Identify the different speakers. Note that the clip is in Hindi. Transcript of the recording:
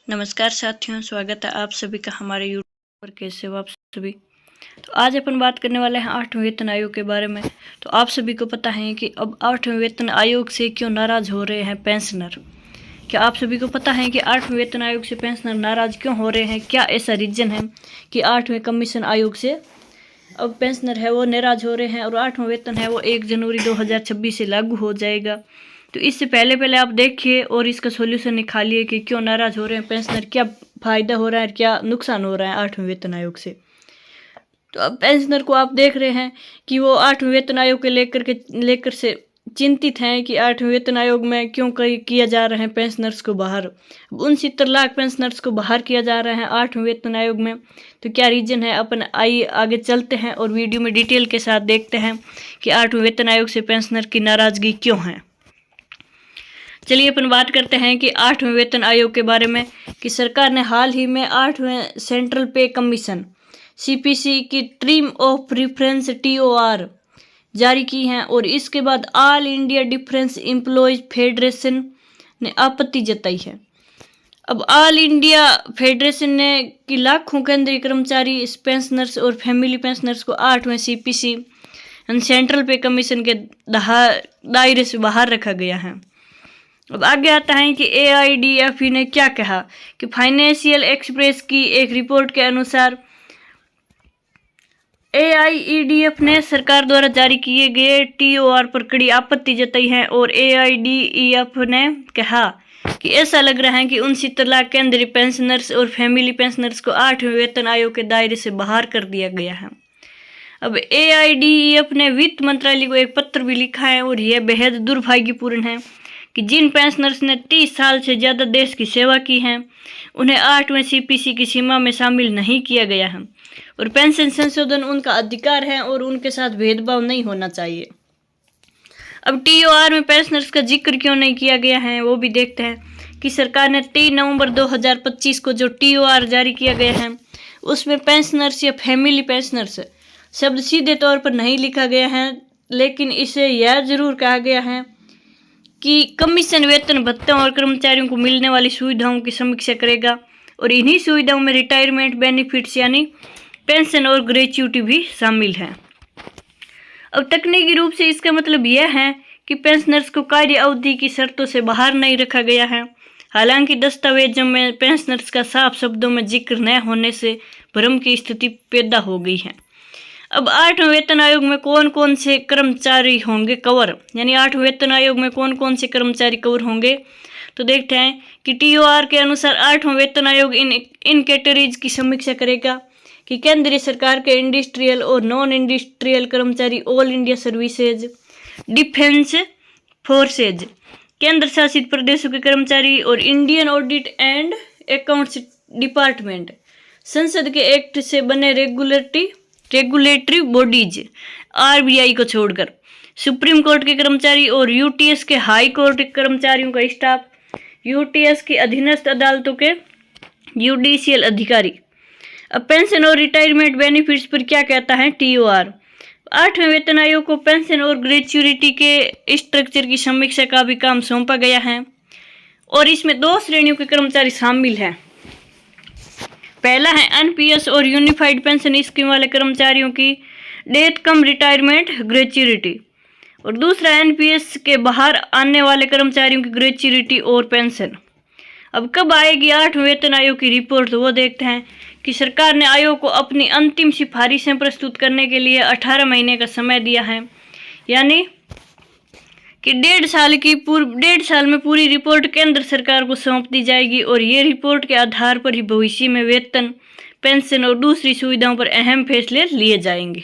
Speaker 1: नमस्कार साथियों, स्वागत है आप सभी का हमारे यूट्यूब पर। कैसे हो आप सभी। तो आज अपन बात करने वाले हैं 8वें वेतन आयोग के बारे में। तो आप सभी को पता है कि अब 8वें वेतन आयोग से क्यों नाराज हो रहे हैं पेंशनर। क्या आप सभी को पता है कि 8वें वेतन आयोग से पेंशनर नाराज क्यों हो रहे हैं? क्या ऐसा रीजन है कि 8वें कमीशन आयोग से अब पेंशनर है वो नाराज हो रहे हैं और 8वां वेतन है वो 1 जनवरी 2026 से लागू हो जाएगा। तो इससे पहले आप देखिए और इसका सॉल्यूशन निकालिए कि क्यों नाराज हो रहे हैं पेंशनर, क्या फ़ायदा हो रहा है, क्या नुकसान हो रहा है 8वें वेतन आयोग से। तो अब पेंशनर को आप देख रहे हैं कि वो 8वें वेतन आयोग के लेकर से चिंतित हैं कि 8वें वेतन आयोग में क्यों किया जा रहा है पेंशनर्स को बाहर। 69 लाख पेंशनर्स को बाहर किया जा रहा है 8वें वेतन आयोग में। तो क्या रीज़न है, अपन आइए आगे चलते हैं और वीडियो में डिटेल के साथ देखते हैं कि 8वें वेतन आयोग से पेंशनर की नाराज़गी क्यों है। चलिए अपन बात करते हैं कि 8वें वेतन आयोग के बारे में कि सरकार ने हाल ही में 8वें सेंट्रल पे कमीशन सीपीसी की ट्रिम ऑफ प्रेफरेंस टीओआर जारी की हैं और इसके बाद all India defence employees federation ने आपत्ति जताई है। अब ऑल इंडिया फेडरेशन ने कि लाखों केंद्रीय कर्मचारी पेंशनर्स और फैमिली पेंशनर्स को 8वें सीपीसी सेंट्रल पे कमीशन के दायरे से बाहर रखा गया है। अब आगे आता है कि AIDF ने क्या कहा कि फाइनेंशियल एक्सप्रेस की एक रिपोर्ट के अनुसार AIEDF ने सरकार द्वारा जारी किए गए TOR पर कड़ी आपत्ति जताई है और AIDEF ने कहा कि ऐसा लग रहा है कि 69 लाख केंद्रीय पेंशनर्स और फैमिली पेंशनर्स को 8वें वेतन आयोग के दायरे से बाहर कर दिया गया है। अब AIDEF ने वित्त मंत्रालय को एक पत्र भी लिखा है और यह बेहद दुर्भाग्यपूर्ण है कि जिन पेंशनर्स ने 30 साल से ज़्यादा देश की सेवा की है उन्हें 8वें सीपीसी की सीमा में शामिल नहीं किया गया है और पेंशन संशोधन उनका अधिकार है और उनके साथ भेदभाव नहीं होना चाहिए। अब TOR में पेंशनर्स का जिक्र क्यों नहीं किया गया है वो भी देखते हैं कि सरकार ने 3 नवंबर 2025 को जो TOR जारी किया गया है उसमें पेंशनर्स या फैमिली पेंशनर्स शब्द सीधे तौर पर नहीं लिखा गया है, लेकिन इसे यह जरूर कहा गया है कि कमीशन वेतन भत्तों और कर्मचारियों को मिलने वाली सुविधाओं की समीक्षा करेगा और इन्हीं सुविधाओं में रिटायरमेंट बेनिफिट्स यानी पेंशन और ग्रेच्युटी भी शामिल है। अब तकनीकी रूप से इसका मतलब यह है कि पेंशनर्स को कार्य अवधि की शर्तों से बाहर नहीं रखा गया है। हालांकि दस्तावेजों में पेंशनर्स का साफ शब्दों में जिक्र न होने से भ्रम की स्थिति पैदा हो गई है। अब 8वें वेतन आयोग में कौन कौन से कर्मचारी होंगे कवर, यानी 8वें वेतन आयोग में कौन कौन से कर्मचारी कवर होंगे, तो देखते हैं कि TOR के अनुसार 8वां वेतन आयोग इन कैटेगरीज की समीक्षा करेगा कि केंद्रीय सरकार के इंडस्ट्रियल और नॉन इंडस्ट्रियल कर्मचारी, all India services, defence forces, केंद्र शासित प्रदेशों के कर्मचारी और Indian audit and accounts department, संसद के एक्ट से बने रेगुलेटरी बॉडीज RBI को छोड़कर, सुप्रीम कोर्ट के कर्मचारी और UTS के हाई कोर्ट के कर्मचारियों का स्टाफ, UTS की अधीनस्थ अदालतों के जुडिशियल अधिकारी। अब पेंशन और रिटायरमेंट बेनिफिट्स पर क्या कहता है TOR। 8वें वेतन आयोग को पेंशन और ग्रेच्युटी के स्ट्रक्चर की समीक्षा का भी काम सौंपा गया है और इसमें 2 श्रेणियों के कर्मचारी शामिल हैं। पहला है NPS और यूनिफाइड पेंशन स्कीम वाले कर्मचारियों की डेथ कम रिटायरमेंट ग्रेच्युटी और दूसरा NPS के बाहर आने वाले कर्मचारियों की ग्रेच्युटी और पेंशन। अब कब आएगी 8वें वेतन आयोग की रिपोर्ट, तो वो देखते हैं कि सरकार ने आयोग को अपनी अंतिम सिफारिशें प्रस्तुत करने के लिए 18 महीने का समय दिया है, यानी कि 1.5 साल में पूरी रिपोर्ट केंद्र सरकार को सौंप दी जाएगी और ये रिपोर्ट के आधार पर ही भविष्य में वेतन, पेंशन और दूसरी सुविधाओं पर अहम फैसले लिए जाएंगे।